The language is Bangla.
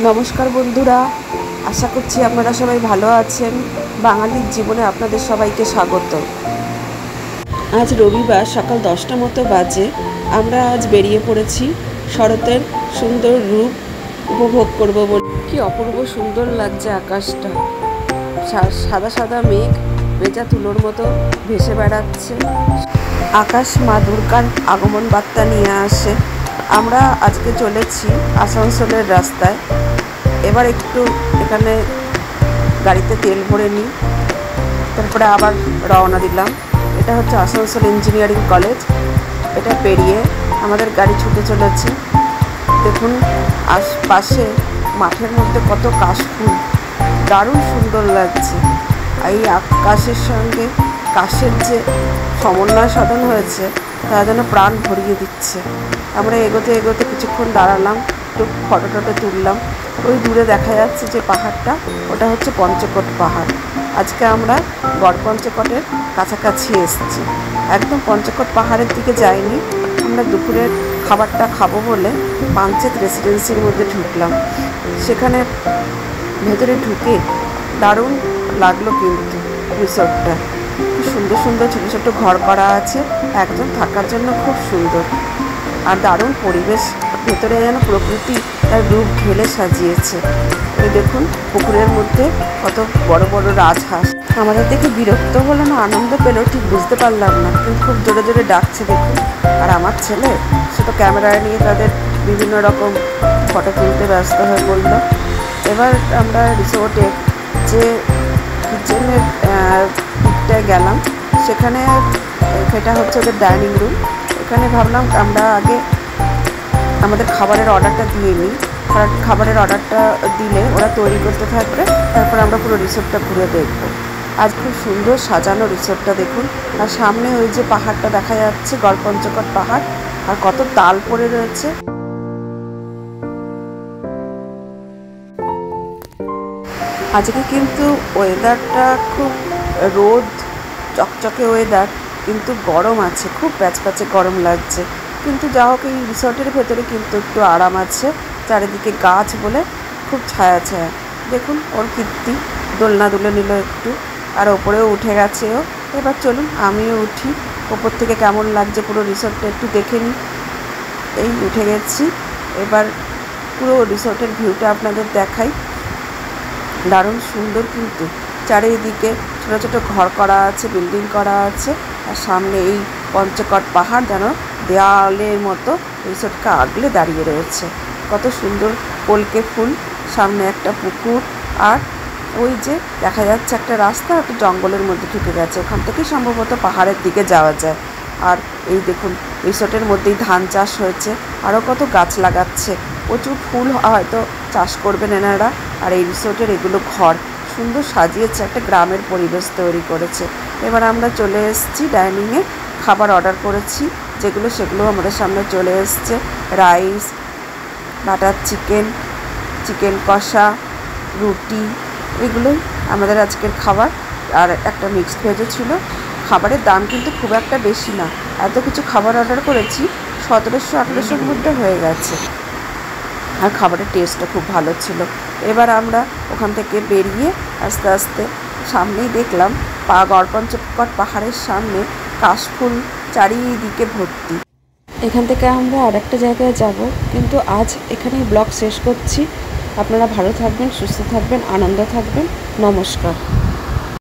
নমস্কার বন্ধুরা, আশা করছি আপনারা সবাই ভালো আছেন। বাঙালির জীবনে আপনাদের সবাইকে স্বাগত। আজ রবিবার সকাল 10টা মতো বাজে। আমরা আজ বেরিয়ে পড়েছি শরতের সুন্দর রূপ উপভোগ করব বলে। কি অপূর্ব সুন্দর লাগছে আকাশটা, সাদা সাদা মেঘ ভেজা তুলোর মতো ভেসে বেড়াচ্ছে। আকাশ মা দুর্গার আগমন বার্তা নিয়ে আসে। আমরা আজকে চলেছি আসানসোলের রাস্তায়। এবার একটু এখানে গাড়িতে তেল ভরে নিই, তারপরে আবার রওনা দিলাম। এটা হচ্ছে আসানসোল ইঞ্জিনিয়ারিং কলেজ। এটা পেরিয়ে আমাদের গাড়ি ছুটে চলেছে। দেখুন আশপাশে মাঠের মধ্যে কত কাশফুল, দারুণ সুন্দর লাগছে। এই আকাশের সঙ্গে কাশের যে সমন্বয় সাধন হয়েছে তা যেন প্রাণ ভরিয়ে দিচ্ছে। আমরা এগোতে এগোতে কিছুক্ষণ দাঁড়ালাম, একটু ফটো টটো তুললাম। ওই দূরে দেখা যাচ্ছে যে পাহাড়টা, ওটা হচ্ছে পঞ্চকোট পাহাড়। আজকে আমরা গড়পঞ্চকোটের কাছাকাছি এসেছি, একদম পঞ্চকোট পাহাড়ের দিকে যাইনি। আমরা দুপুরের খাবারটা খাবো বলে পাঞ্চেত রেসিডেন্সির মধ্যে ঢুকলাম। সেখানে ভেতরে ঢুকে দারুণ লাগলো, কিন্তু রিসোর্টটা খুব সুন্দর সুন্দর ছোটো ছোটো ঘর করা আছে, একজন থাকার জন্য খুব সুন্দর আর দারুণ পরিবেশ। ভেতরে যেন প্রকৃতি তার রূপ ঢেলে সাজিয়েছে। ওই দেখুন পুকুরের মধ্যে কত বড় বড় রাজহাঁস। আমাদের দেখে বিরক্ত হলো না আনন্দ পেলো ঠিক বুঝতে পারলাম না, কিন্তু খুব জোরে জোরে ডাকছে দেখুন। আর আমার ছেলে সে তো ক্যামেরা নিয়ে তাদের বিভিন্ন রকম ফটো তুলতে ব্যস্ত হয়ে পড়লো। এবার আমরা রিসোর্টের যে কিচেনের দিকটায় গেলাম, সেখানে সেটা হচ্ছে ওদের ডাইনিং রুম। এখানে ভাবলাম আমরা আগে আমাদের খাবারের অর্ডারটা দিয়ে নিই, কারণ খাবারের অর্ডারটা দিলে ওরা তৈরি করতে থাকবে, তারপর আমরা পুরো রিসোর্টটা ঘুরে দেখব। আজ খুব সুন্দর সাজানো রিসোর্টটা দেখুন। আর সামনে ওই যে পাহাড়টা দেখা যাচ্ছে, গড়পঞ্চকোট পাহাড়, আর কত তাল পড়ে রয়েছে। আজকে কিন্তু ওয়েদারটা খুব রোদ চকচকে ওয়েদার, কিন্তু গরম আছে, খুব প্যাচপ্যাচে গরম লাগছে। কিন্তু যা হোক এই রিসর্টের ভেতরে কিন্তু একটু আরাম আছে, চারিদিকে গাছ বলে খুব ছায়া ছায়া। দেখুন ওর কীর্তি দোলনা দুলে নিল একটু, আর ওপরেও উঠে গেছে ও। এবার চলুন আমিও উঠি, ওপর থেকে কেমন লাগছে পুরো রিসর্টটা একটু দেখে নিই। এই উঠে গেছি, এবার পুরো রিসর্টের ভিউটা আপনাদের দেখাই। দারুণ সুন্দর, কিন্তু চারিদিকে ছোটো ছোটো ঘর করা আছে, বিল্ডিং করা আছে, আর সামনে এই পঞ্চকোট পাহাড় যেন দেয়ালের মতো রিসোর্টকে আগলে দাঁড়িয়ে রয়েছে। কত সুন্দর কলকে ফুল, সামনে একটা পুকুর, আর ওই যে দেখা যাচ্ছে একটা রাস্তা একটা জঙ্গলের মধ্যে ঢুকে গেছে, ওখান থেকেই সম্ভবত পাহাড়ের দিকে যাওয়া যায়। আর এই দেখুন রিসোর্টের মধ্যেই ধান চাষ হয়েছে, আরও কত গাছ লাগাচ্ছে, প্রচুর ফুল হয়তো চাষ করবেন এনারা। আর এই রিসোর্টের এগুলো ঘর সুন্দর সাজিয়েছে, একটা গ্রামের পরিবেশ তৈরি করেছে। এবার আমরা চলে এসেছি ডাইনিংয়ে, খাবার অর্ডার করেছি যেগুলো সেগুলো আমাদের সামনে চলে এসছে। রাইস, বাটার চিকেন, চিকেন কষা, রুটি, এগুলোই আমাদের আজকের খাবার। আর একটা মিক্সড ভেজও ছিল। খাবারের দাম কিন্তু খুব একটা বেশি না, এত কিছু খাবার অর্ডার করেছি 1700-1800-র মধ্যে হয়ে গেছে, আর খাবারের টেস্টও খুব ভালো ছিল। এবার আমরা ওখান থেকে বেরিয়ে আস্তে আস্তে সামনেই দেখলাম গড়পঞ্চকোট পাহাড়ের সামনে কাশফুল চারিদিকে ভর্তি। এখান থেকে আমরা আরেকটা জায়গায় যাব, কিন্তু আজ এখানেই ব্লগ শেষ করছি। আপনারা ভালো থাকবেন, সুস্থ থাকবেন, আনন্দ থাকবেন। নমস্কার।